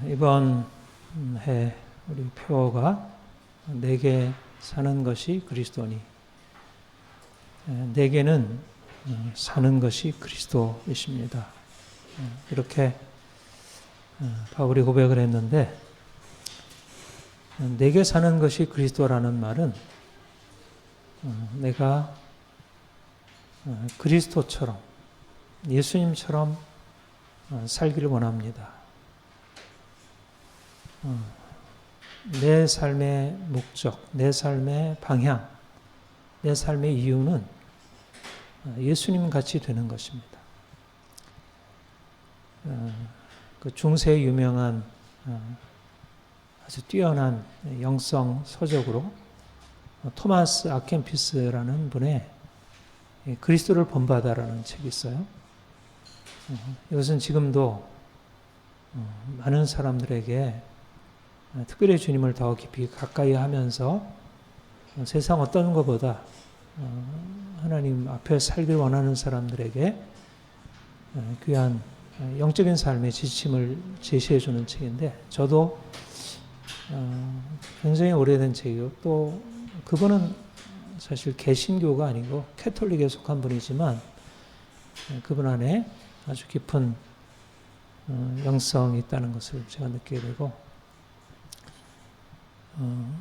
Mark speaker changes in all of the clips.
Speaker 1: 이번 해 우리 표어가 내게 사는 것이 그리스도니, 내게는 사는 것이 그리스도이십니다. 이렇게 바울이 고백을 했는데, 내게 사는 것이 그리스도라는 말은 내가 그리스도처럼, 예수님처럼 살기를 원합니다. 내 삶의 목적, 내 삶의 방향, 내 삶의 이유는 예수님 같이 되는 것입니다. 그 중세의 유명한 아주 뛰어난 영성 서적으로 토마스 아켄피스라는 분의 그리스도를 본받아라는 책이 있어요. 이것은 지금도 많은 사람들에게 특별히 주님을 더 깊이 가까이 하면서 세상 어떤 것보다 하나님 앞에 살길 원하는 사람들에게 귀한 영적인 삶의 지침을 제시해 주는 책인데, 저도 굉장히 오래된 책이고, 또 그분은 사실 개신교가 아니고 캐톨릭에 속한 분이지만 그분 안에 아주 깊은 영성이 있다는 것을 제가 느끼게 되고,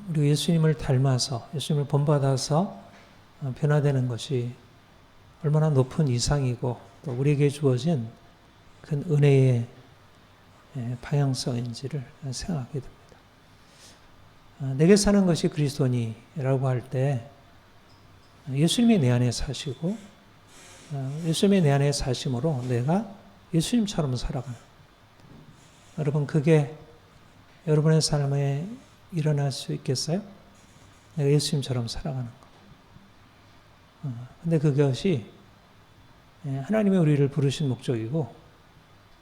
Speaker 1: 우리 예수님을 닮아서, 예수님을 본받아서 변화되는 것이 얼마나 높은 이상이고 또 우리에게 주어진 큰 은혜의 방향성인지를 생각하게 됩니다. 내게 사는 것이 그리스도니라고 할 때 예수님이 내 안에 사시고, 예수님이 내 안에 사심으로 내가 예수님처럼 살아가는, 여러분, 그게 여러분의 삶에 일어날 수 있겠어요? 내가 예수님처럼 살아가는 거. 근데 그것이 하나님이 우리를 부르신 목적이고,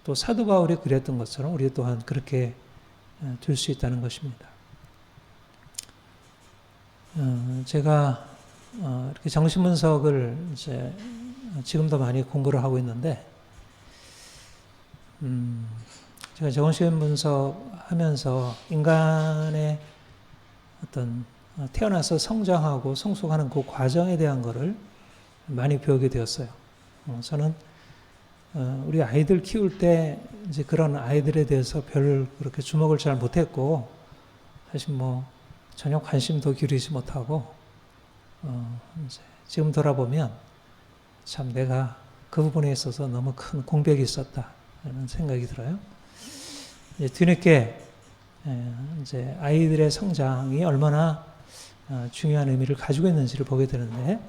Speaker 1: 또 사도 바울이 그랬던 것처럼 우리 또한 그렇게 될 수 있다는 것입니다. 제가 이렇게 정신분석을 이제 지금도 많이 공부를 하고 있는데, 제가 정신분석하면서 인간의 어떤 태어나서 성장하고 성숙하는 그 과정에 대한 것을 많이 배우게 되었어요. 저는 우리 아이들 키울 때 이제 그런 아이들에 대해서 별 그렇게 주목을 잘 못했고, 사실 뭐 전혀 관심도 기울이지 못하고, 이제 지금 돌아보면 참 내가 그 부분에 있어서 너무 큰 공백이 있었다는 생각이 들어요. 뒤늦게 이제 아이들의 성장이 얼마나 중요한 의미를 가지고 있는지를 보게 되는데,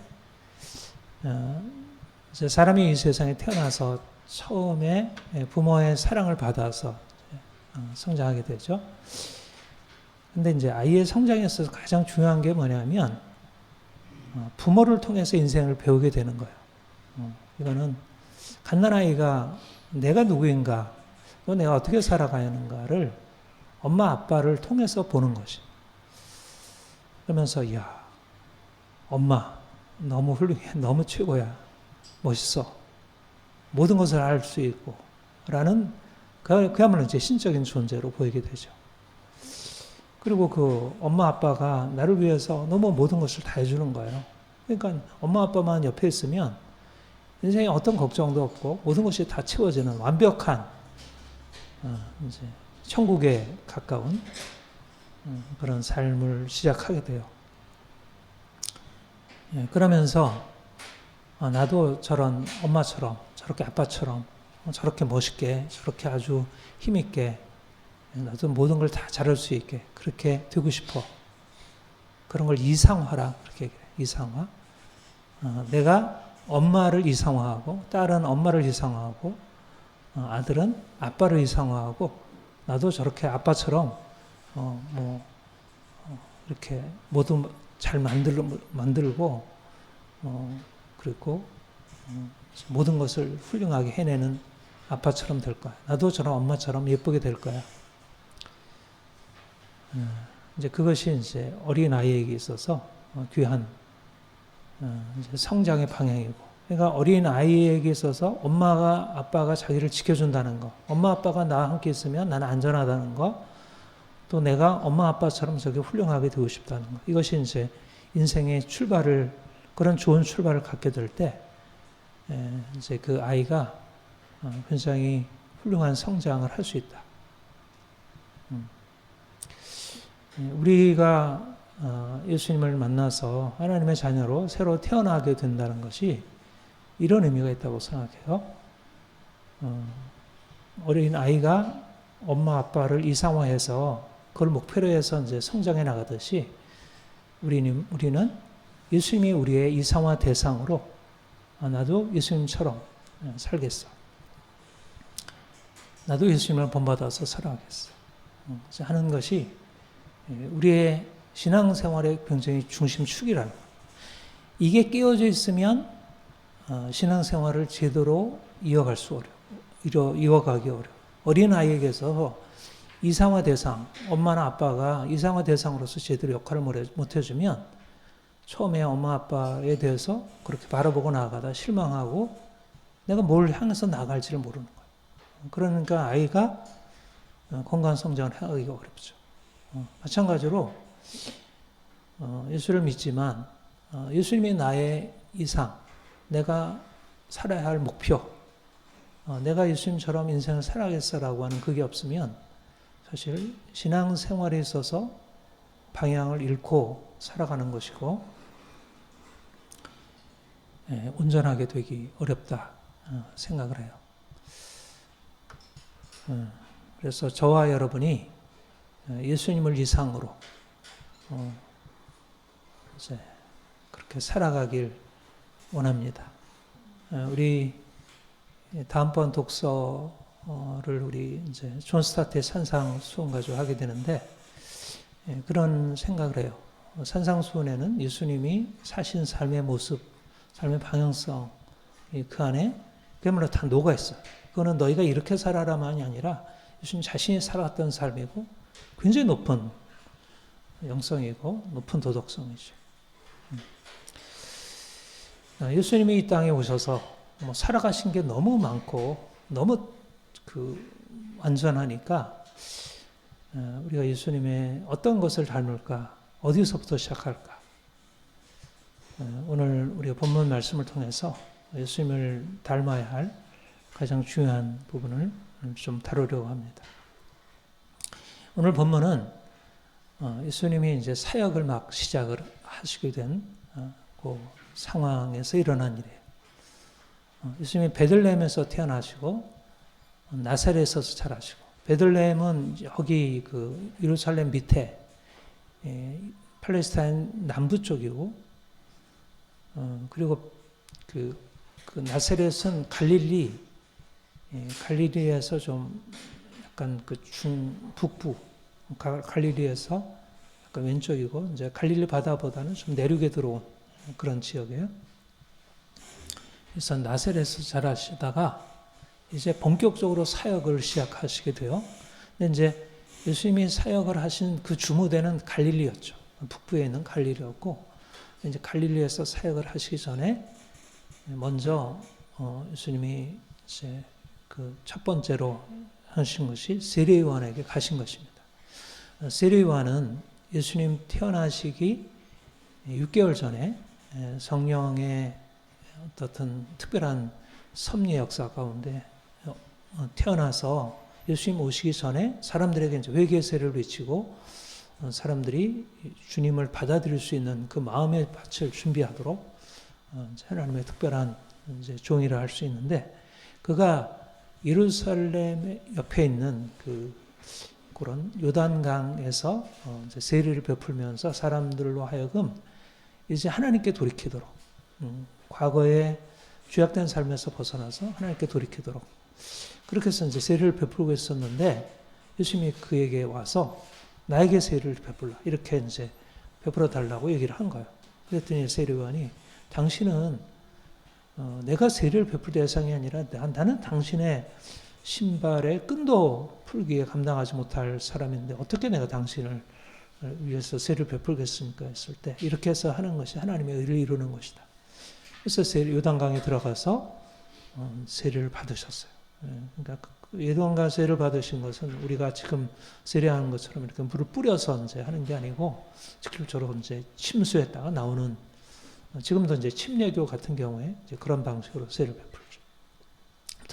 Speaker 1: 이제 사람이 이 세상에 태어나서 처음에 부모의 사랑을 받아서 성장하게 되죠. 근데 이제 아이의 성장에 있어서 가장 중요한 게 뭐냐면 부모를 통해서 인생을 배우게 되는 거예요. 이거는 갓난아이가 내가 누구인가, 또 내가 어떻게 살아가야 하는가를 엄마 아빠를 통해서 보는 것이. 그러면서 야, 엄마 너무 훌륭해, 너무 최고야, 멋있어, 모든 것을 알 수 있고 라는, 그야말로 이제 신적인 존재로 보이게 되죠. 그리고 그 엄마 아빠가 나를 위해서 너무 모든 것을 다 해주는 거예요. 그러니까 엄마 아빠만 옆에 있으면 인생에 어떤 걱정도 없고 모든 것이 다 채워지는 완벽한 이제 천국에 가까운 그런 삶을 시작하게 돼요. 그러면서 나도 저런 엄마처럼, 저렇게 아빠처럼, 저렇게 멋있게, 저렇게 아주 힘있게, 나도 모든 걸 다 잘할 수 있게 그렇게 되고 싶어. 그런 걸 이상화라 그렇게 얘기해요. 이상화. 내가 엄마를 이상화하고, 딸은 엄마를 이상화하고, 아들은 아빠를 이상화하고, 나도 저렇게 아빠처럼 이렇게 모두 잘 만들고 그리고 모든 것을 훌륭하게 해내는 아빠처럼 될 거야. 나도 저런 엄마처럼 예쁘게 될 거야. 이제 그것이 이제 어린 아이에게 있어서 귀한 이제 성장의 방향이고, 그러니까 어린 아이에게 있어서 엄마가 아빠가 자기를 지켜준다는 거, 엄마 아빠가 나와 함께 있으면 나는 안전하다는 거, 또 내가 엄마 아빠처럼 저게 훌륭하게 되고 싶다는 거. 이것이 이제 인생의 출발을, 그런 좋은 출발을 갖게 될 때 이제 그 아이가 굉장히 훌륭한 성장을 할 수 있다. 우리가 예수님을 만나서 하나님의 자녀로 새로 태어나게 된다는 것이 이런 의미가 있다고 생각해요. 어린 아이가 엄마 아빠를 이상화해서 그걸 목표로 해서 이제 성장해 나가듯이 우리는 예수님이 우리의 이상화 대상으로 나도 예수님처럼 살겠어. 나도 예수님을 본받아서 살아가겠어. 하는 것이 우리의 신앙생활의 굉장히 중심축이라는 거예요. 이게 깨어져 있으면 신앙생활을 제대로 이어가기 어려워. 어린아이에게서 이상화 대상, 엄마나 아빠가 이상화 대상으로서 제대로 역할을 못 해주면 처음에 엄마 아빠에 대해서 그렇게 바라보고 나아가다 실망하고 내가 뭘 향해서 나갈지를 모르는 거예요. 그러니까 아이가 건강한 성장을 하기가 어렵죠. 마찬가지로 예수를 믿지만 예수님이 나의 이상, 내가 살아야 할 목표, 내가 예수님처럼 인생을 살아야겠어라고 하는 그게 없으면 사실 신앙생활에 있어서 방향을 잃고 살아가는 것이고 온전하게 되기 어렵다 생각을 해요. 그래서 저와 여러분이 예수님을 이상으로 이제 그렇게 살아가길 원합니다. 우리 다음번 독서를 우리 이제 존 스타트의 산상수훈 가지고 하게 되는데 그런 생각을 해요. 산상수훈에는 예수님이 사신 삶의 모습, 삶의 방향성 그 안에 그야말로 다 녹아 있어요. 그거는 너희가 이렇게 살아라만이 아니라 예수님 자신이 살았던 삶이고 굉장히 높은 영성이고 높은 도덕성이죠. 예수님이 이 땅에 오셔서 살아가신 게 너무 많고 너무 완전하니까 우리가 예수님의 어떤 것을 닮을까? 어디서부터 시작할까? 오늘 우리가 본문 말씀을 통해서 예수님을 닮아야 할 가장 중요한 부분을 좀 다루려고 합니다. 오늘 본문은 예수님이 이제 사역을 막 시작을 하시게 된 그 상황에서 일어난 일이에요. 예수님이 베들레헴에서 태어나시고 나사렛에서 자라시고 베들레헴은 여기 그 예루살렘 밑에 팔레스타인 남부 쪽이고 그리고 그 나사렛은 갈릴리에서 좀 약간 그 북부 갈릴리에서 약간 왼쪽이고 이제 갈릴리 바다보다는 좀 내륙에 들어온 그런 지역이에요. 그래서 나사렛에서 자라시다가 이제 본격적으로 사역을 시작하시게 돼요. 근데 이제 예수님이 사역을 하신 그 주무대는 갈릴리였죠. 북부에 있는 갈릴리였고 이제 갈릴리에서 사역을 하시기 전에 먼저 예수님이 이제 그 첫 번째로 하신 것이 세례 요한에게 가신 것입니다. 세례 요한은 예수님 태어나시기 6개월 전에 성령의 어떤 특별한 섭리 역사 가운데 태어나서 예수님 오시기 전에 사람들에게 이제 회개 세례를 외치고 사람들이 주님을 받아들일 수 있는 그 마음의 밭을 준비하도록 하나님의 특별한 이제 종이라 할 수 있는데 그가 예루살렘 옆에 있는 그런 요단강에서 이제 세례를 베풀면서 사람들로 하여금 이제 하나님께 돌이키도록 과거에 죄악된 삶에서 벗어나서 하나님께 돌이키도록 그렇게 해서 이제 세례를 베풀고 있었는데 예수님이 그에게 와서 나에게 세례를 베풀라 이렇게 이제 베풀어 달라고 얘기를 한 거예요. 그랬더니 세례요한이 당신은 내가 세례를 베풀 대상이 아니라 나는 당신의 신발의 끈도 풀기에 감당하지 못할 사람인데 어떻게 내가 당신을 위해서 세례를 베풀겠습니까? 했을 때 이렇게 해서 하는 것이 하나님의 의를 이루는 것이다. 그래서 요단강에 들어가서 세례를 받으셨어요. 그러니까 요단강 세례를 받으신 것은 우리가 지금 세례하는 것처럼 이렇게 물을 뿌려서 이제 하는 게 아니고 직접적으로 이제 침수했다가 나오는, 지금도 이제 침례교 같은 경우에 이제 그런 방식으로 세례를 베풀죠.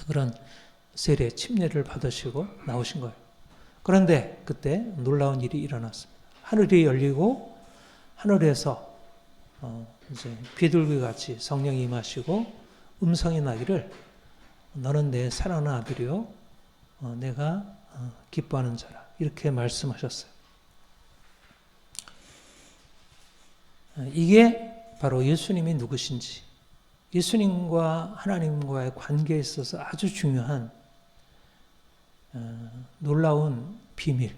Speaker 1: 그런 세례 침례를 받으시고 나오신 거예요. 그런데 그때 놀라운 일이 일어났습니다. 하늘이 열리고 하늘에서 이제 비둘기 같이 성령이 임하시고 음성이 나기를 너는 내 사랑하는 아들이요 내가 기뻐하는 자라, 이렇게 말씀하셨어요. 이게 바로 예수님이 누구신지, 예수님과 하나님과의 관계에 있어서 아주 중요한 놀라운 비밀,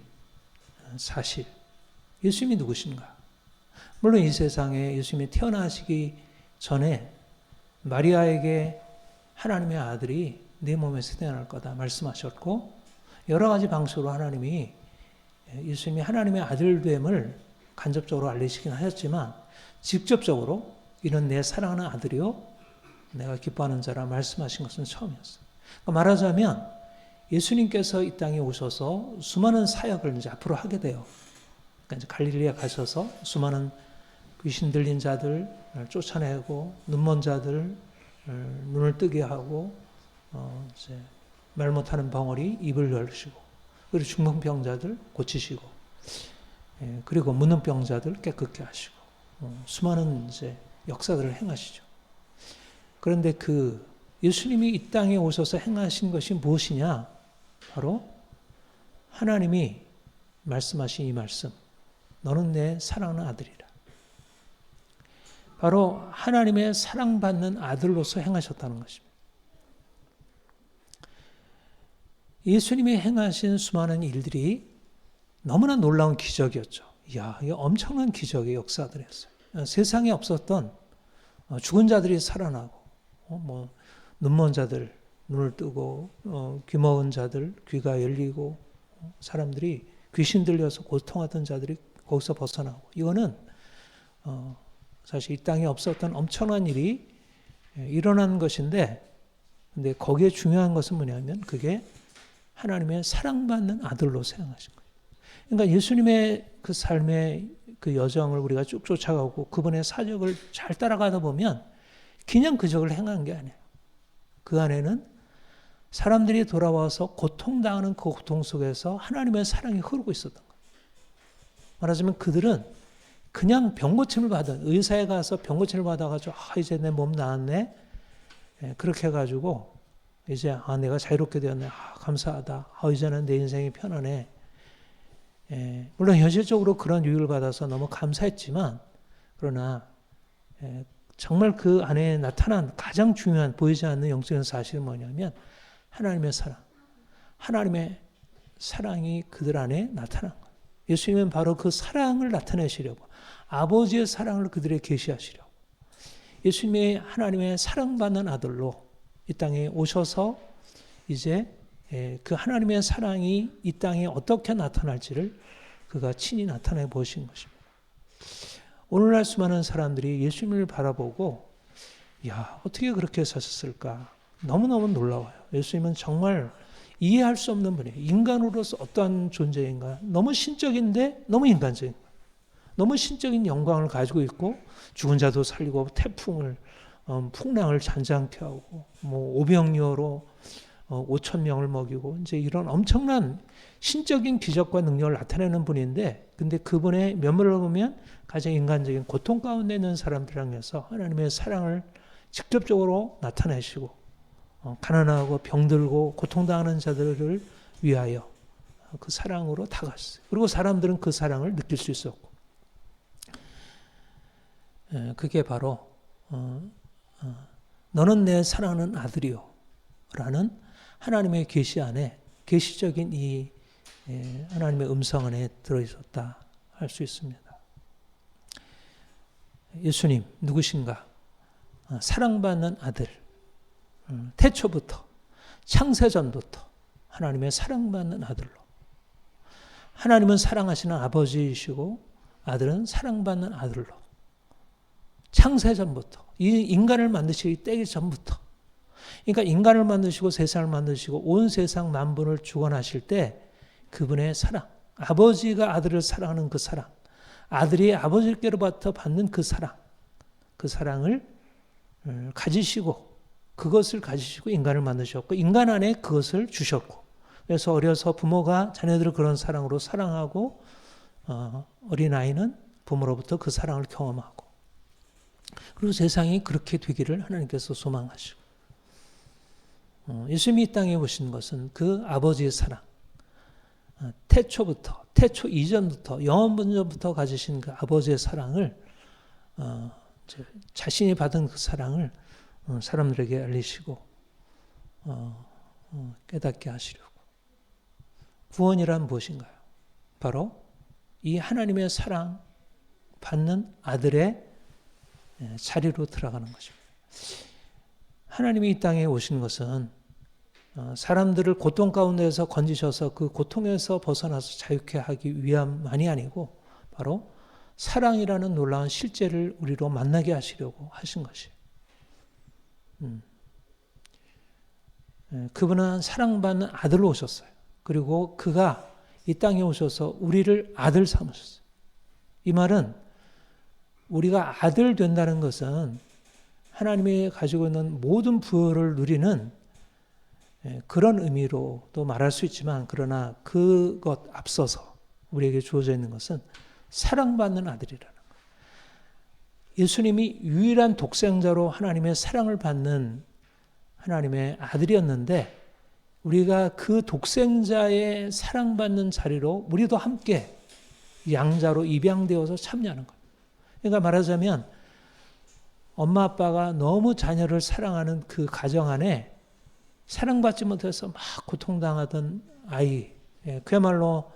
Speaker 1: 사실. 예수님이 누구신가? 물론 이 세상에 예수님이 태어나시기 전에 마리아에게 하나님의 아들이 네 몸에서 태어날 거다 말씀하셨고, 여러 가지 방식으로 하나님이 예수님이 하나님의 아들됨을 간접적으로 알리시긴 하셨지만 직접적으로 이는 내 사랑하는 아들이요 내가 기뻐하는 자라 말씀하신 것은 처음이었어요. 그러니까 말하자면 예수님께서 이 땅에 오셔서 수많은 사역을 이제 앞으로 하게 돼요. 그러니까 이제 갈릴리에 가셔서 수많은 귀신 들린 자들 쫓아내고, 눈먼 자들 눈을 뜨게 하고, 이제 말 못하는 벙어리 입을 열시고, 그리고 중풍병자들 고치시고, 그리고 문둥병자들 깨끗게 하시고, 수많은 이제 역사들을 행하시죠. 그런데 그 예수님이 이 땅에 오셔서 행하신 것이 무엇이냐? 바로 하나님이 말씀하신 이 말씀, 너는 내 사랑하는 아들이라. 바로 하나님의 사랑받는 아들로서 행하셨다는 것입니다. 예수님이 행하신 수많은 일들이 너무나 놀라운 기적이었죠. 이야, 이 엄청난 기적의 역사들이었어요. 세상에 없었던 죽은 자들이 살아나고, 눈먼 자들 눈을 뜨고, 귀 먹은 자들 귀가 열리고, 사람들이 귀신 들려서 고통하던 자들이 거기서 벗어나고, 이거는 사실 이 땅에 없었던 엄청난 일이 일어난 것인데, 근데 거기에 중요한 것은 뭐냐면 그게 하나님의 사랑받는 아들로서 행하신 거예요. 그러니까 예수님의 그 삶의 그 여정을 우리가 쭉 쫓아가고 그분의 사역을 잘 따라가다 보면 그냥 그적을 행한 게 아니에요. 그 안에는 사람들이 돌아와서 고통당하는 그 고통 속에서 하나님의 사랑이 흐르고 있었던 거예요. 말하자면 그들은 그냥 병고침을 받은, 의사에 가서 병고침을 받아가지고 이제 내 몸 나았네, 그렇게 해가지고 이제 내가 자유롭게 되었네, 감사하다, 이제는 내 인생이 편하네. 물론 현실적으로 그런 유익을 받아서 너무 감사했지만, 그러나 정말 그 안에 나타난 가장 중요한 보이지 않는 영적인 사실은 뭐냐면 하나님의 사랑, 하나님의 사랑이 그들 안에 나타난 거예요. 예수님은 바로 그 사랑을 나타내시려고, 아버지의 사랑을 그들에게 계시하시려고, 예수님이 하나님의 사랑받는 아들로 이 땅에 오셔서 이제 그 하나님의 사랑이 이 땅에 어떻게 나타날지를 그가 친히 나타내 보신 것입니다. 오늘날 수많은 사람들이 예수님을 바라보고, 야, 어떻게 그렇게 사셨을까? 너무너무 놀라워요. 예수님은 정말 이해할 수 없는 분이에요. 인간으로서 어떠한 존재인가? 너무 신적인데 너무 인간적인 거예요. 너무 신적인 영광을 가지고 있고, 죽은 자도 살리고, 태풍을 풍랑을 잔잔케 하고, 오병이어로 5천 명을 먹이고, 이제 이런 엄청난 신적인 기적과 능력을 나타내는 분인데, 근데 그분의 면모를 보면 가장 인간적인 고통 가운데 있는 사람들 향해서 하나님의 사랑을 직접적으로 나타내시고, 가난하고 병들고 고통당하는 자들을 위하여 그 사랑으로 다가갔어요. 그리고 사람들은 그 사랑을 느낄 수 있었고, 그게 바로 너는 내 사랑하는 아들이요 라는 하나님의 계시 안에, 계시적인 이 하나님의 음성 안에 들어있었다 할 수 있습니다. 예수님 누구신가? 사랑받는 아들, 태초부터, 창세전부터 하나님의 사랑받는 아들로, 하나님은 사랑하시는 아버지이시고 아들은 사랑받는 아들로 창세 전부터, 이 인간을 만드시기 때기 전부터. 그러니까 인간을 만드시고 세상을 만드시고 온 세상 만분을 주관하실 때 그분의 사랑, 아버지가 아들을 사랑하는 그 사랑, 아들이 아버지께로부터 받는 그 사랑, 그 사랑을 가지시고 그것을 가지시고 인간을 만드셨고 인간 안에 그것을 주셨고 그래서 어려서 부모가 자녀들을 그런 사랑으로 사랑하고 어린아이는 부모로부터 그 사랑을 경험하고 그리고 세상이 그렇게 되기를 하나님께서 소망하시고 예수님이 이 땅에 오신 것은 그 아버지의 사랑 태초부터 태초 이전부터 영원 본전부터 가지신 그 아버지의 사랑을 자신이 받은 그 사랑을 사람들에게 알리시고 깨닫게 하시려고. 구원이란 무엇인가요? 바로 이 하나님의 사랑 받는 아들의 자리로 들어가는 것입니다. 하나님이 이 땅에 오신 것은 사람들을 고통 가운데에서 건지셔서 그 고통에서 벗어나서 자유케 하기 위함만이 아니고 바로 사랑이라는 놀라운 실제를 우리로 만나게 하시려고 하신 것이에요. 그분은 사랑받는 아들로 오셨어요. 그리고 그가 이 땅에 오셔서 우리를 아들 삼으셨어요. 이 말은 우리가 아들 된다는 것은 하나님이 가지고 있는 모든 부여를 누리는 그런 의미로도 말할 수 있지만 그러나 그것 앞서서 우리에게 주어져 있는 것은 사랑받는 아들이라는 거예요. 예수님이 유일한 독생자로 하나님의 사랑을 받는 하나님의 아들이었는데 우리가 그 독생자의 사랑받는 자리로 우리도 함께 양자로 입양되어서 참여하는 거예요. 그러니까 말하자면 엄마 아빠가 너무 자녀를 사랑하는 그 가정 안에 사랑받지 못해서 막 고통당하던 아이, 그야말로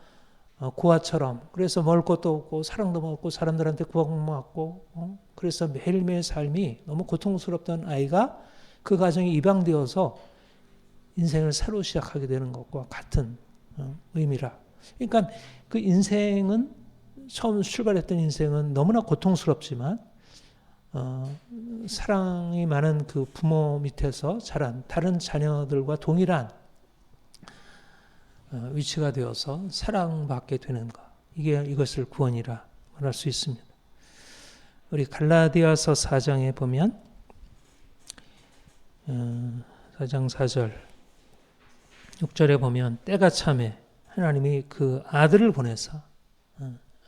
Speaker 1: 고아처럼 그래서 먹을 것도 없고 사랑도 없고 사람들한테 구박받고 그래서 매일매일 삶이 너무 고통스럽던 아이가 그 가정에 입양되어서 인생을 새로 시작하게 되는 것과 같은 의미라. 그러니까 그 인생은 처음 출발했던 인생은 너무나 고통스럽지만 사랑이 많은 그 부모 밑에서 자란 다른 자녀들과 동일한 위치가 되어서 사랑받게 되는 것. 이것을 구원이라 말할 수 있습니다. 우리 갈라디아서 4장에 보면 4장 4절 6절에 보면 때가 참에 하나님이 그 아들을 보내사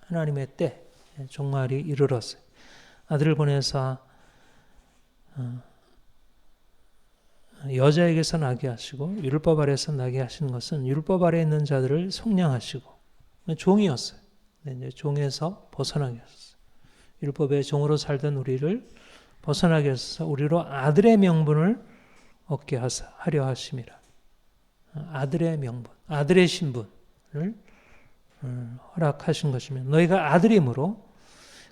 Speaker 1: 하나님의 때 종말이 이르렀어요. 아들을 보내사 여자에게서 나게 하시고 율법 아래에서 나게 하시는 것은 율법 아래에 있는 자들을 속량하시고 종이었어요. 이제 종에서 벗어나게 하셨어요. 율법의 종으로 살던 우리를 벗어나게 하셔서 우리로 아들의 명분을 얻게 하려 하심이라. 아들의 명분, 아들의 신분을 허락하신 것이며 너희가 아들이므로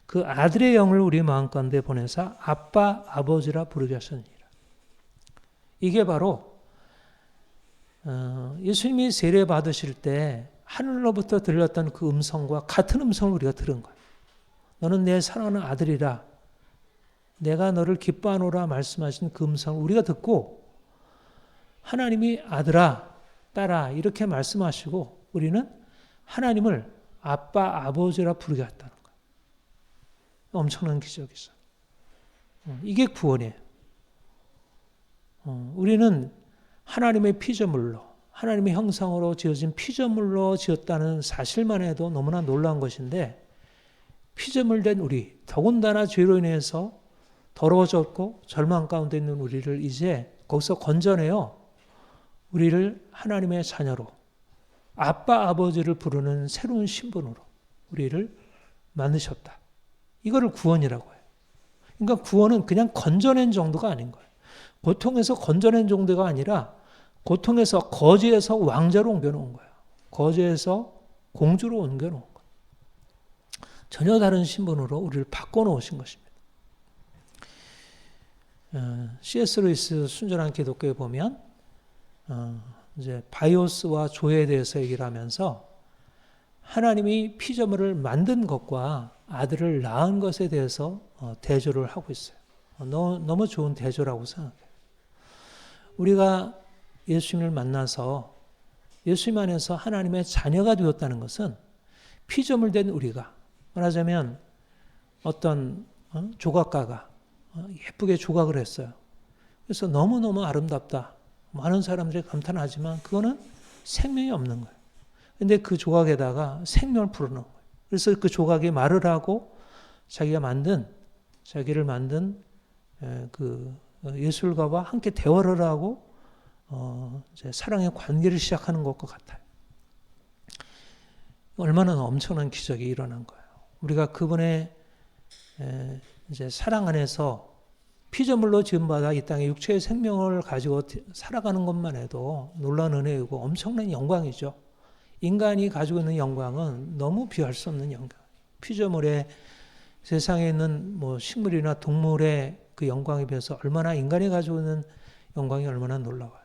Speaker 1: 그 아들의 영을 우리 마음 가운데 보내사 아빠, 아버지라 부르게 하셨느니라. 이게 바로 예수님이 세례 받으실 때 하늘로부터 들렸던 그 음성과 같은 음성을 우리가 들은 거예요. 너는 내 사랑하는 아들이라 내가 너를 기뻐하노라 말씀하신 그 음성을 우리가 듣고 하나님이 아들아, 딸아 이렇게 말씀하시고 우리는 하나님을 아빠, 아버지라 부르게 했다는 거예요. 엄청난 기적이죠. 이게 구원이에요. 우리는 하나님의 피조물로 하나님의 형상으로 지어진 피조물로 지었다는 사실만 해도 너무나 놀라운 것인데 피조물 된 우리 더군다나 죄로 인해서 더러워졌고 절망 가운데 있는 우리를 이제 거기서 건져내어 우리를 하나님의 자녀로 아빠 아버지를 부르는 새로운 신분으로 우리를 만드셨다. 이거를 구원이라고 해요. 그러니까 구원은 그냥 건져낸 정도가 아닌 거예요. 고통에서 건져낸 정도가 아니라 고통에서 거지에서 왕자로 옮겨놓은 거예요. 거지에서 공주로 옮겨놓은 거예요. 전혀 다른 신분으로 우리를 바꿔놓으신 것입니다. C.S. 루이스 순전한 기독교에 보면 이제 바이오스와 조에 대해서 얘기를 하면서 하나님이 피조물을 만든 것과 아들을 낳은 것에 대해서 대조를 하고 있어요. 너무 좋은 대조라고 생각해요. 우리가 예수님을 만나서 예수님 안에서 하나님의 자녀가 되었다는 것은 피조물 된 우리가, 말하자면 어떤 조각가가 예쁘게 조각을 했어요. 그래서 너무너무 아름답다. 많은 사람들이 감탄하지만 그거는 생명이 없는 거예요. 근데 그 조각에다가 생명을 불어넣은 거예요. 그래서 그 조각이 말을 하고 자기를 만든 그 예술가와 함께 대화를 하고 이제 사랑의 관계를 시작하는 것과 같아요. 얼마나 엄청난 기적이 일어난 거예요. 우리가 그분의 이제 사랑 안에서 피조물로 지음받아 이 땅에 육체의 생명을 가지고 살아가는 것만 해도 놀라운 은혜이고 엄청난 영광이죠. 인간이 가지고 있는 영광은 너무 비할 수 없는 영광. 피조물의 세상에 있는 뭐 식물이나 동물의 그 영광에 비해서 얼마나 인간이 가지고 있는 영광이 얼마나 놀라워요.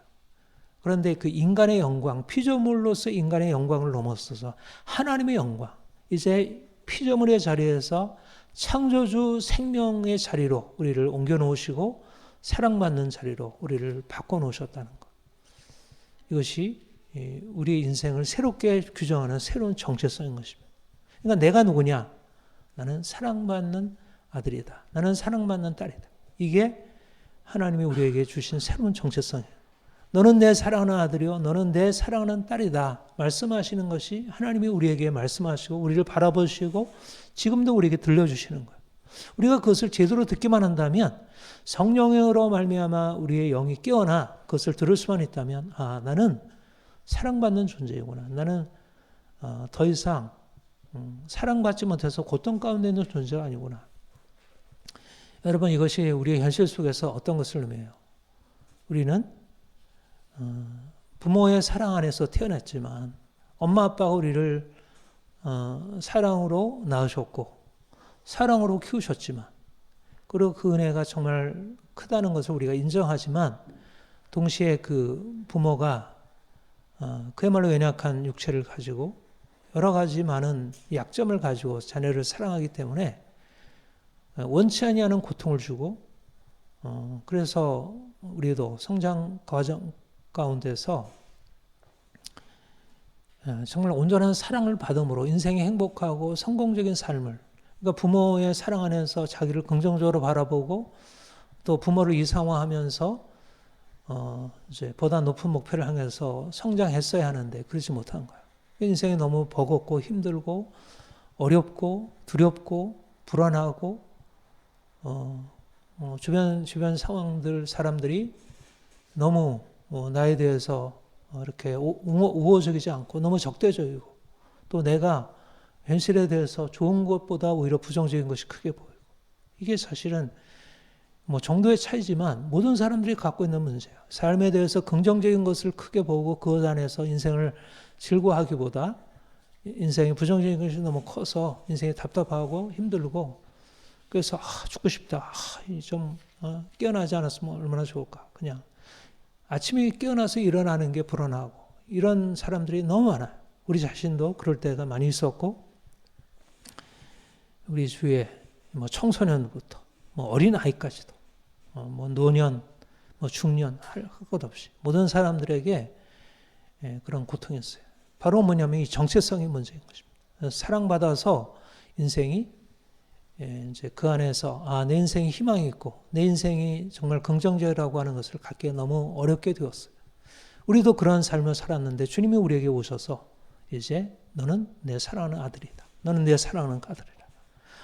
Speaker 1: 그런데 그 인간의 영광, 피조물로서 인간의 영광을 넘어서서 하나님의 영광, 이제 피조물의 자리에서 창조주 생명의 자리로 우리를 옮겨 놓으시고 사랑받는 자리로 우리를 바꿔 놓으셨다는 것. 이것이 우리 인생을 새롭게 규정하는 새로운 정체성인 것입니다. 그러니까 내가 누구냐? 나는 사랑받는 아들이다. 나는 사랑받는 딸이다. 이게 하나님이 우리에게 주신 새로운 정체성이에요. 너는 내 사랑하는 아들이요. 너는 내 사랑하는 딸이다. 말씀하시는 것이 하나님이 우리에게 말씀하시고 우리를 바라보시고 지금도 우리에게 들려주시는 거예요. 우리가 그것을 제대로 듣기만 한다면 성령으로 말미암아 우리의 영이 깨어나 그것을 들을 수만 있다면 나는 사랑받는 존재이구나. 나는 더 이상 사랑받지 못해서 고통 가운데 있는 존재가 아니구나. 여러분, 이것이 우리의 현실 속에서 어떤 것을 의미해요? 우리는 부모의 사랑 안에서 태어났지만 엄마 아빠가 우리를 사랑으로 낳으셨고 사랑으로 키우셨지만, 그리고 그 은혜가 정말 크다는 것을 우리가 인정하지만 동시에 그 부모가 그야말로 연약한 육체를 가지고 여러 가지 많은 약점을 가지고 자녀를 사랑하기 때문에 원치 아니하는 고통을 주고 그래서 우리도 성장 과정 가운데서 정말 온전한 사랑을 받음으로 인생이 행복하고 성공적인 삶을, 그러니까 부모의 사랑 안에서 자기를 긍정적으로 바라보고 또 부모를 이상화하면서 이제 보다 높은 목표를 향해서 성장했어야 하는데 그러지 못한 거예요. 인생이 너무 버겁고 힘들고 어렵고 두렵고 불안하고 주변 상황들 사람들이 너무 나에 대해서 이렇게 우호적이지 않고 너무 적대적이고 또 내가 현실에 대해서 좋은 것보다 오히려 부정적인 것이 크게 보이고, 이게 사실은 뭐 정도의 차이지만 모든 사람들이 갖고 있는 문제예요. 삶에 대해서 긍정적인 것을 크게 보고 그것 안에서 인생을 즐거워하기보다 인생이 부정적인 것이 너무 커서 인생이 답답하고 힘들고, 그래서 죽고 싶다. 좀 깨어나지 않았으면 얼마나 좋을까. 그냥 아침에 깨어나서 일어나는 게 불안하고 이런 사람들이 너무 많아요. 우리 자신도 그럴 때가 많이 있었고, 우리 주위에 뭐 청소년부터 뭐 어린 아이까지도 뭐 노년, 뭐 중년 할 것 없이 모든 사람들에게 그런 고통이었어요. 바로 뭐냐면 이 정체성이 문제인 것입니다. 사랑받아서 인생이 이제 그 안에서 내 인생이 희망이 있고 내 인생이 정말 긍정적이라고 하는 것을 갖기에 너무 어렵게 되었어요. 우리도 그런 삶을 살았는데 주님이 우리에게 오셔서 이제 너는 내 사랑하는 아들이다. 너는 내 사랑하는 아들이다.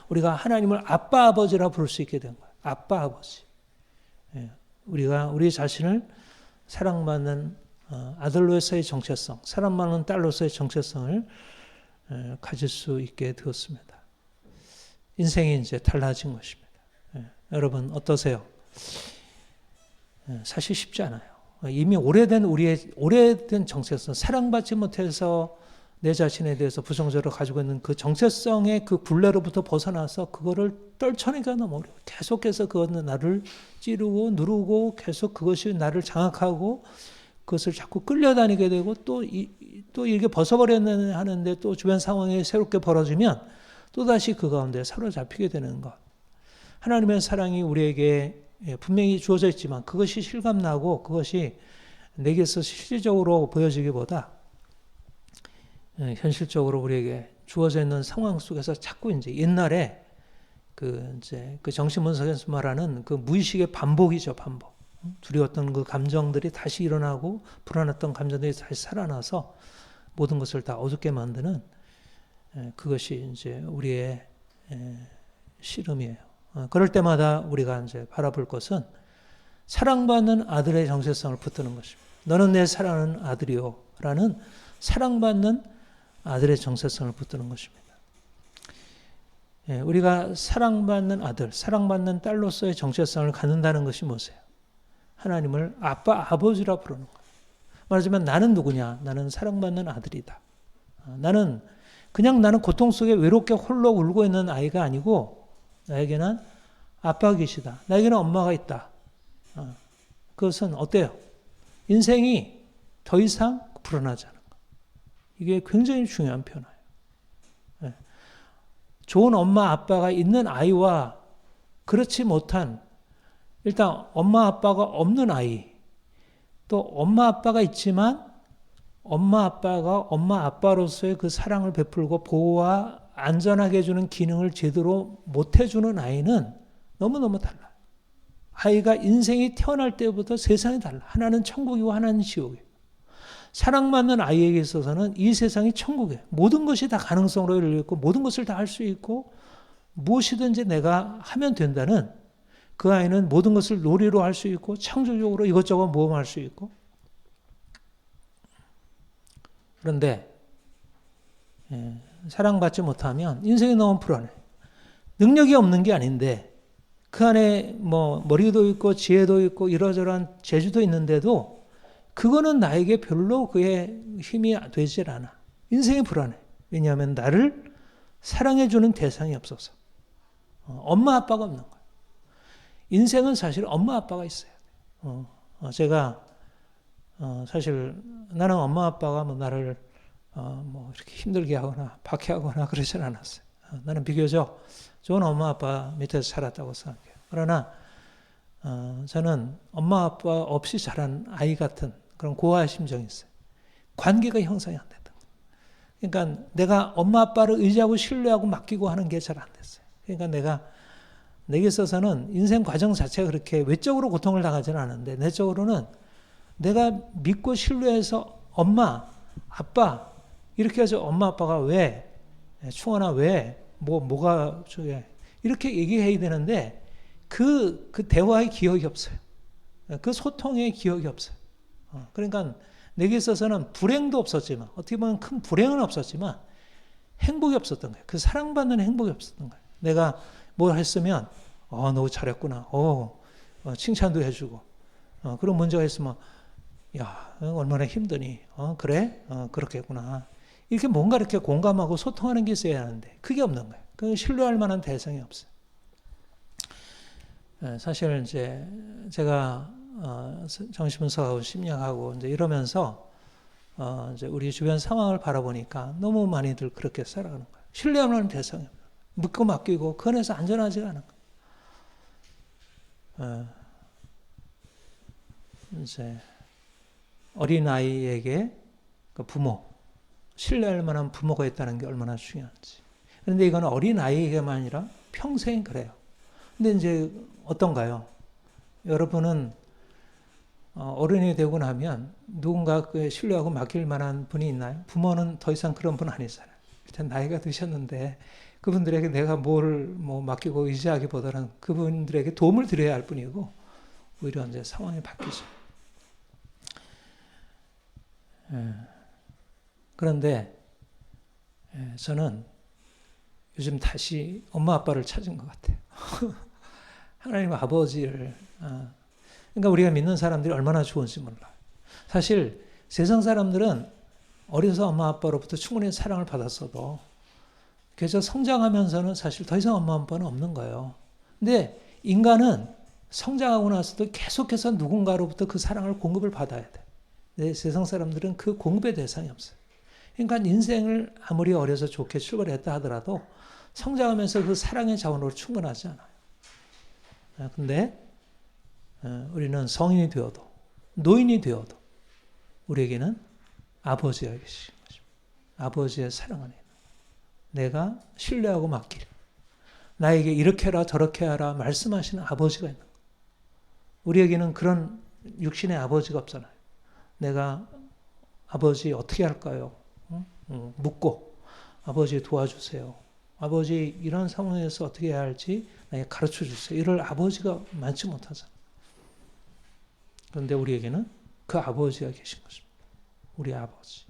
Speaker 1: 우리가 하나님을 아빠 아버지라 부를 수 있게 된 거예요. 아빠 아버지. 우리가 우리 자신을 사랑받는 아들로서의 정체성, 사랑받는 딸로서의 정체성을 가질 수 있게 되었습니다. 인생이 이제 달라진 것입니다. 여러분 어떠세요? 사실 쉽지 않아요. 이미 우리의 오래된 정체성, 사랑받지 못해서 내 자신에 대해서 부정적으로 가지고 있는 그 정체성의 그 굴레로부터 벗어나서 그거를 떨쳐내기가 너무 어려워요. 계속해서 그것은 나를 찌르고 누르고 계속 그것이 나를 장악하고 그것을 자꾸 끌려다니게 되고 또 이렇게 벗어버려야 하는데 또 주변 상황이 새롭게 벌어지면 또다시 그 가운데 사로잡히게 되는 것. 하나님의 사랑이 우리에게 분명히 주어져 있지만 그것이 실감나고 그것이 내게서 실질적으로 보여지기보다 현실적으로 우리에게 주어져 있는 상황 속에서 자꾸 이제 옛날에 그 정신분석에서 말하는 그 무의식의 반복이죠, 반복. 두려웠던 그 감정들이 다시 일어나고 불안했던 감정들이 다시 살아나서 모든 것을 다 어둡게 만드는 그것이 이제 우리의 씨름이에요. 그럴 때마다 우리가 이제 바라볼 것은 사랑받는 아들의 정체성을 붙드는 것입니다. 너는 내 사랑하는 아들이요라는 사랑받는 아들의 정체성을 붙드는 것입니다. 우리가 사랑받는 아들, 사랑받는 딸로서의 정체성을 갖는다는 것이 무엇이에요? 하나님을 아빠, 아버지라 부르는 거예요. 말하자면 나는 누구냐? 나는 사랑받는 아들이다. 나는 고통 속에 외롭게 홀로 울고 있는 아이가 아니고 나에게는 아빠가 계시다. 나에게는 엄마가 있다. 그것은 어때요? 인생이 더 이상 불안하지 않은 것. 이게 굉장히 중요한 변화예요. 좋은 엄마 아빠가 있는 아이와 그렇지 못한 일단 엄마 아빠가 없는 아이, 또 엄마 아빠가 있지만 엄마 아빠가 엄마 아빠로서의 그 사랑을 베풀고 보호와 안전하게 해주는 기능을 제대로 못 해주는 아이는 너무너무 달라요. 아이가 인생이 태어날 때부터 세상이 달라. 하나는 천국이고 하나는 지옥이에요. 사랑받는 아이에게 있어서는 이 세상이 천국이에요. 모든 것이 다 가능성으로 열려있고 모든 것을 다 할 수 있고 무엇이든지 내가 하면 된다는 그 아이는 모든 것을 놀이로 할 수 있고 창조적으로 이것저것 모험할 수 있고 그런데 사랑받지 못하면 인생이 너무 불안해. 능력이 없는 게 아닌데 그 안에 뭐 머리도 있고 지혜도 있고 이러저러한 재주도 있는데도 그거는 나에게 별로 그의 힘이 되질 않아. 인생이 불안해. 왜냐하면 나를 사랑해주는 대상이 없어서. 엄마 아빠가 없는 거야. 인생은 사실 엄마 아빠가 있어야 돼. 제가 사실 나는 엄마 아빠가 뭐 나를 뭐 이렇게 힘들게 하거나 박해하거나 그러진 않았어요. 나는 비교적 좋은 엄마 아빠 밑에서 자랐다고 생각해요. 그러나 저는 엄마 아빠 없이 자란 아이 같은 그런 고아의 심정이 있어요. 관계가 형성이 안 됐다. 그러니까 내가 엄마 아빠를 의지하고 신뢰하고 맡기고 하는 게 잘 안 됐어요. 그러니까 내게 있어서는 인생 과정 자체가 그렇게 외적으로 고통을 당하지는 않은데 내적으로는 내가 믿고 신뢰해서 엄마, 아빠 이렇게 해서 엄마 아빠가 왜 충원아 왜 뭐가 저게 이렇게 얘기해야 되는데 그 대화의 기억이 없어요. 그 소통의 기억이 없어요. 그러니까 내게 있어서는 불행도 없었지만 어떻게 보면 큰 불행은 없었지만 행복이 없었던 거예요. 그 사랑받는 행복이 없었던 거예요. 내가 뭘 했으면 너 잘했구나. 칭찬도 해주고 그런 문제가 있으면 야 얼마나 힘드니. 그래? 그렇겠구나. 이렇게 뭔가 이렇게 공감하고 소통하는 게 있어야 하는데 그게 없는 거예요. 그 신뢰할 만한 대상이 없어요. 사실 이제 제가 정신분석하고 심리학하고 이제 이러면서 이제 우리 주변 상황을 바라보니까 너무 많이들 그렇게 살아가는 거예요. 신뢰하는 대상이 없어요. 믿고 맡기고 그 안에서 안전하지가 않은 거예요. 이제 어린 아이에게 그 부모 신뢰할 만한 부모가 있다는 게 얼마나 중요한지. 그런데 이건 어린 아이에게만 아니라 평생 그래요. 근데 이제 어떤가요? 여러분은 어른이 되고 나면 누군가 신뢰하고 맡길 만한 분이 있나요? 부모는 더 이상 그런 분 아니잖아요. 일단 나이가 드셨는데 그분들에게 내가 뭘 맡기고 의지하기보다는 그분들에게 도움을 드려야 할 뿐이고 오히려 이제 상황이 바뀌죠. 그런데 저는 요즘 다시 엄마 아빠를 찾은 것 같아요. 하나님 아버지를. 그러니까 우리가 믿는 사람들이 얼마나 좋은지 몰라요. 사실 세상 사람들은 어려서 엄마 아빠로부터 충분히 사랑을 받았어도 그래서 성장하면서는 사실 더 이상 엄마 아빠는 없는 거예요. 근데 인간은 성장하고 나서도 계속해서 누군가로부터 그 사랑을 공급을 받아야 돼. 근데 세상 사람들은 그 공급의 대상이 없어요. 그러니까 인생을 아무리 어려서 좋게 출발했다 하더라도 성장하면서 그 사랑의 자원으로 충분하지 않아요. 근데 우리는 성인이 되어도 노인이 되어도 우리에게는 아버지가 계신 것입니다. 아버지의 사랑 안에 내가 신뢰하고 맡길, 나에게 이렇게 해라 저렇게 하라 말씀하시는 아버지가 있는 거예요. 우리에게는 그런 육신의 아버지가 없잖아요. 내가 아버지 어떻게 할까요? 묻고 아버지 도와주세요. 아버지 이런 상황에서 어떻게 해야 할지 나에게 가르쳐 주세요. 이럴 아버지가 많지 못하잖아요. 그런데 우리에게는 그 아버지가 계신 것입니다. 우리 아버지.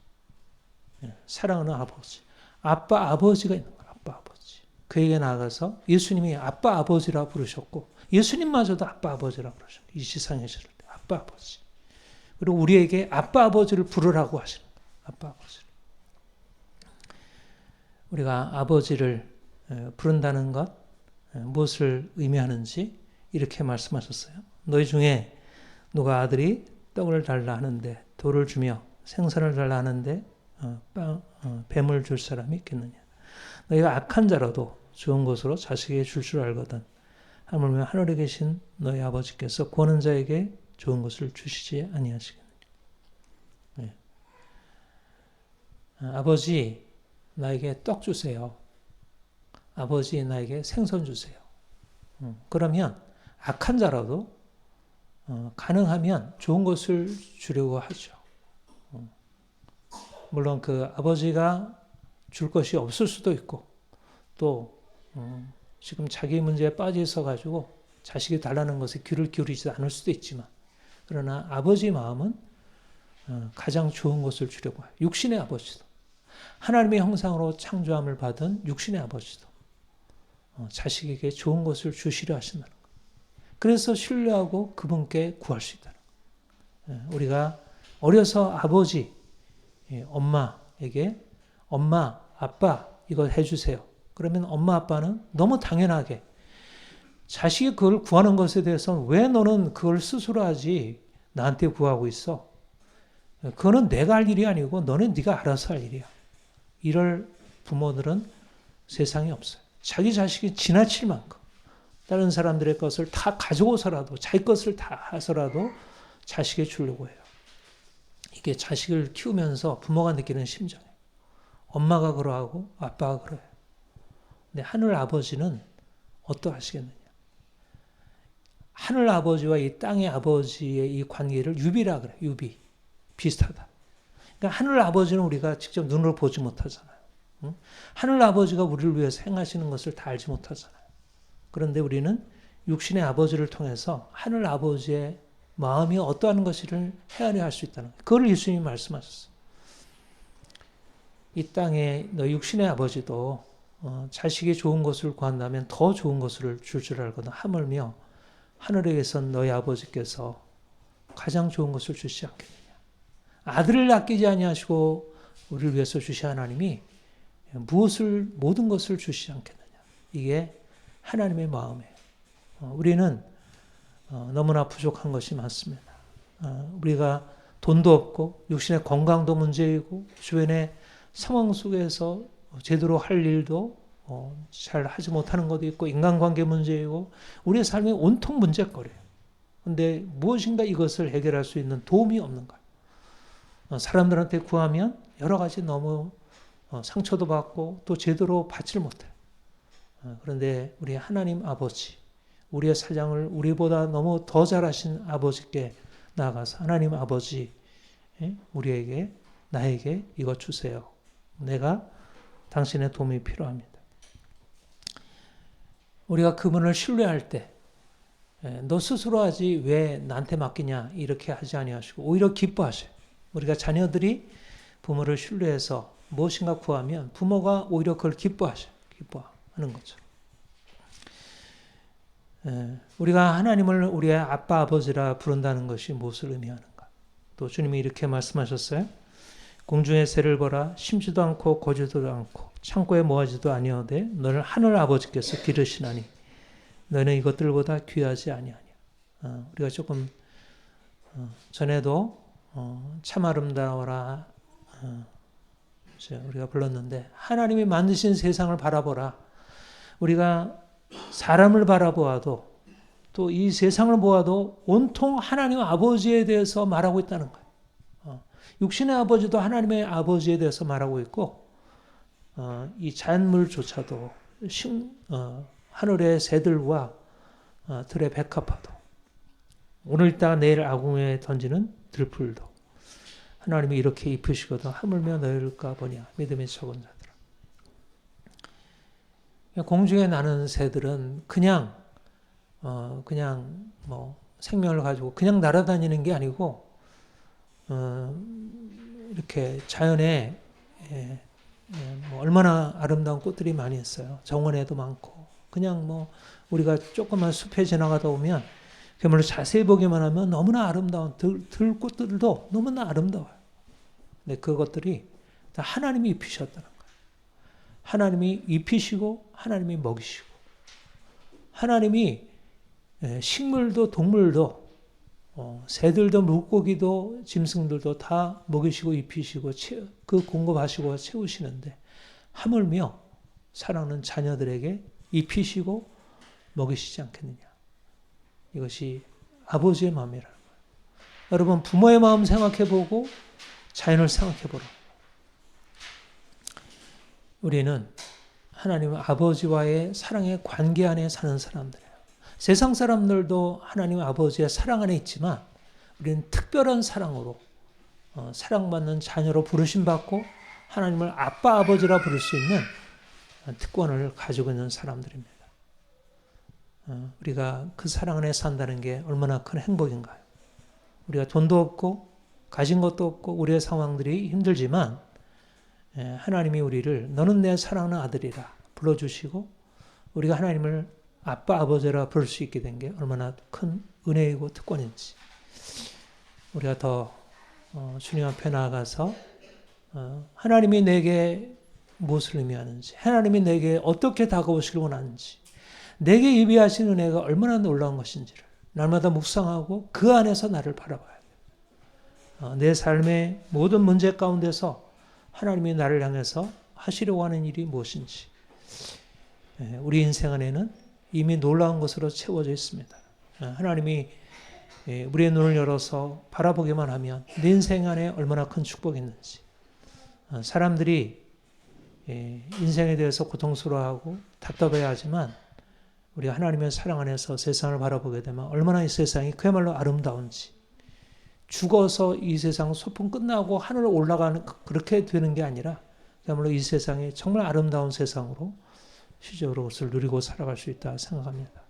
Speaker 1: 사랑하는 아버지. 아빠 아버지가 있는 거예요. 아빠 아버지. 그에게 나아가서 예수님이 아빠 아버지라 부르셨고 예수님마저도 아빠 아버지라 부르셨고 이 세상에 계실 때 아빠 아버지. 그리고 우리에게 아빠 아버지를 부르라고 하시는 거예요. 아빠 아버지를. 우리가 아버지를 부른다는 것 무엇을 의미하는지 이렇게 말씀하셨어요. 너희 중에 누가 아들이 떡을 달라 하는데 돌을 주며 생선을 달라 하는데 뱀을 줄 사람이 있겠느냐. 너희가 악한 자라도 좋은 것으로 자식에게 줄 줄 알거든. 하물며 하늘에 계신 너희 아버지께서 구하는 자에게 좋은 것을 주시지 아니하시겠느냐. 네. 아버지 나에게 떡 주세요. 아버지 나에게 생선 주세요. 그러면 악한 자라도 가능하면 좋은 것을 주려고 하죠. 물론 그 아버지가 줄 것이 없을 수도 있고 또 지금 자기 문제에 빠져 있어 가지고 자식이 달라는 것에 귀를 기울이지 않을 수도 있지만 그러나 아버지 마음은 가장 좋은 것을 주려고 해요. 육신의 아버지도 하나님의 형상으로 창조함을 받은 육신의 아버지도 자식에게 좋은 것을 주시려 하신다는 거예요. 그래서 신뢰하고 그분께 구할 수 있다는 거예요. 우리가 어려서 아버지, 엄마에게 엄마, 아빠 이거 해주세요. 그러면 엄마, 아빠는 너무 당연하게 자식이 그걸 구하는 것에 대해서는 왜 너는 그걸 스스로 하지 나한테 구하고 있어? 그거는 내가 할 일이 아니고 너는 네가 알아서 할 일이야. 이럴 부모들은 세상에 없어요. 자기 자식이 지나칠 만큼 다른 사람들의 것을 다 가져오서라도 자기 것을 다 해서라도 자식에 주려고 해요. 이게 자식을 키우면서 부모가 느끼는 심정이에요. 엄마가 그러하고 아빠가 그래요. 근데 하늘 아버지는 어떠하시겠느냐. 하늘 아버지와 이 땅의 아버지의 이 관계를 유비라 그래요. 유비. 비슷하다. 그러니까 하늘 아버지는 우리가 직접 눈으로 보지 못하잖아요. 하늘 아버지가 우리를 위해서 행하시는 것을 다 알지 못하잖아요. 그런데 우리는 육신의 아버지를 통해서 하늘 아버지의 마음이 어떠한 것을 헤아려 할 수 있다는 거예요. 그걸 예수님이 말씀하셨어요. 이 땅에 너 육신의 아버지도 자식이 좋은 것을 구한다면 더 좋은 것을 줄 줄 알거든. 하물며 하늘에 계신 너희 아버지께서 가장 좋은 것을 주시지 않겠느냐. 아들을 아끼지 아니하시고 우리를 위해서 주신 하나님이 모든 것을 주시지 않겠느냐. 이게 하나님의 마음이에요. 우리는 너무나 부족한 것이 많습니다. 우리가 돈도 없고 육신의 건강도 문제이고 주변의 상황 속에서 제대로 할 일도 잘 하지 못하는 것도 있고 인간관계 문제이고 우리의 삶이 온통 문제거리예요. 그런데 무엇인가 이것을 해결할 수 있는 도움이 없는 거예요. 사람들한테 구하면 여러 가지 너무 상처도 받고 또 제대로 받지를 못해요. 그런데 우리 하나님 아버지, 우리의 사장을 우리보다 너무 더 잘하신 아버지께 나아가서 하나님 아버지, 우리에게 나에게 이것 주세요. 내가 당신의 도움이 필요합니다. 우리가 그분을 신뢰할 때 너 스스로 하지 왜 나한테 맡기냐 이렇게 하지 아니하시고 오히려 기뻐하셔요. 우리가 자녀들이 부모를 신뢰해서 무엇인가 구하면 부모가 오히려 그걸 기뻐하셔요. 기뻐하는 것처럼. 우리가 하나님을 우리의 아빠 아버지라 부른다는 것이 무엇을 의미하는가. 또 주님이 이렇게 말씀하셨어요. 공중의 새를 보라. 심지도 않고 거주도 않고 창고에 모아지도 아니하되 너를 하늘 아버지께서 기르시나니 너는 이것들보다 귀하지 아니하냐. 우리가 조금 전에도 참 아름다워라 우리가 불렀는데 하나님이 만드신 세상을 바라보라. 우리가 사람을 바라보아도 또 이 세상을 보아도 온통 하나님 아버지에 대해서 말하고 있다는 거예요. 육신의 아버지도 하나님의 아버지에 대해서 말하고 있고, 이 자연물조차도 하늘의 새들과 들의 백합화도, 오늘 있다가 내일 아궁에 던지는 들풀도 하나님이 이렇게 입히시거든 하물며 너희일까 보냐 믿음의 적은 자들아. 공중에 나는 새들은 그냥 뭐 생명을 가지고 그냥 날아다니는 게 아니고 이렇게 자연에 뭐 얼마나 아름다운 꽃들이 많이 있어요. 정원에도 많고 그냥 뭐 우리가 조그만 숲에 지나가다 보면 그야말로 자세히 보기만 하면 너무나 아름다운 들꽃들도 너무나 아름다워요. 근데 그것들이 다 하나님이 입히셨다는 거예요. 하나님이 입히시고 하나님이 먹이시고 하나님이 식물도 동물도 새들도 물고기도 짐승들도 다 먹이시고 입히시고 그 공급하시고 채우시는데 하물며 사랑하는 자녀들에게 입히시고 먹이시지 않겠느냐. 이것이 아버지의 마음이라는 거예요. 여러분 부모의 마음 생각해보고 자연을 생각해보라. 우리는 하나님 아버지와의 사랑의 관계 안에 사는 사람들이에요. 세상 사람들도 하나님 아버지의 사랑 안에 있지만 우리는 특별한 사랑으로 사랑받는 자녀로 부르심받고 하나님을 아빠 아버지라 부를 수 있는 특권을 가지고 있는 사람들입니다. 우리가 그 사랑 안에 산다는 게 얼마나 큰 행복인가요? 우리가 돈도 없고 가진 것도 없고 우리의 상황들이 힘들지만 하나님이 우리를 너는 내 사랑하는 아들이라 불러주시고 우리가 하나님을 아빠 아버지라 부를 수 있게 된 게 얼마나 큰 은혜이고 특권인지 우리가 더 주님 앞에 나아가서 하나님이 내게 무엇을 의미하는지 하나님이 내게 어떻게 다가오시길 원하는지 내게 예비하신 은혜가 얼마나 놀라운 것인지를 날마다 묵상하고 그 안에서 나를 바라봐야 돼요. 내 삶의 모든 문제 가운데서 하나님이 나를 향해서 하시려고 하는 일이 무엇인지 우리 인생 안에는 이미 놀라운 것으로 채워져 있습니다. 하나님이 우리의 눈을 열어서 바라보기만 하면 내 인생 안에 얼마나 큰 축복이 있는지 사람들이 인생에 대해서 고통스러워하고 답답해하지만 우리가 하나님의 사랑 안에서 세상을 바라보게 되면 얼마나 이 세상이 그야말로 아름다운지 죽어서 이 세상 소풍 끝나고 하늘로 올라가는 그렇게 되는 게 아니라 그야말로 이 세상이 정말 아름다운 세상으로 시적으로 그것을 누리고 살아갈 수 있다 생각합니다.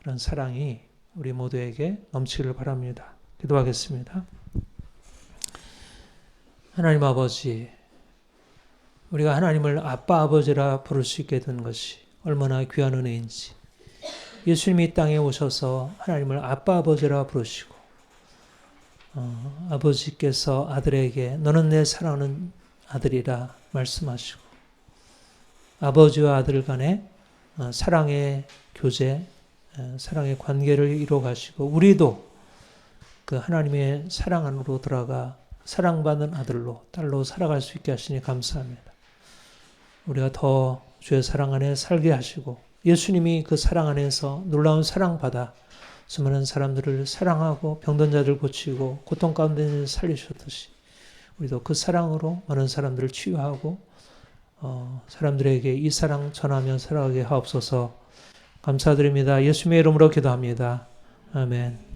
Speaker 1: 그런 사랑이 우리 모두에게 넘치기를 바랍니다. 기도하겠습니다. 하나님 아버지, 우리가 하나님을 아빠 아버지라 부를 수 있게 된 것이 얼마나 귀한 은혜인지 예수님이 이 땅에 오셔서 하나님을 아빠 아버지라 부르시고 아버지께서 아들에게 너는 내 사랑하는 아들이라 말씀하시고 아버지와 아들 간의 사랑의 교제, 사랑의 관계를 이루어가시고 우리도 그 하나님의 사랑 안으로 들어가 사랑받는 아들로 딸로 살아갈 수 있게 하시니 감사합니다. 우리가 더 주의 사랑 안에 살게 하시고 예수님이 그 사랑 안에서 놀라운 사랑받아 수많은 사람들을 사랑하고 병든 자들 고치고 고통 가운데 살리셨듯이 우리도 그 사랑으로 많은 사람들을 치유하고 사람들에게 이 사랑 전하며 살아가게 하옵소서. 감사드립니다. 예수님의 이름으로 기도합니다. 아멘.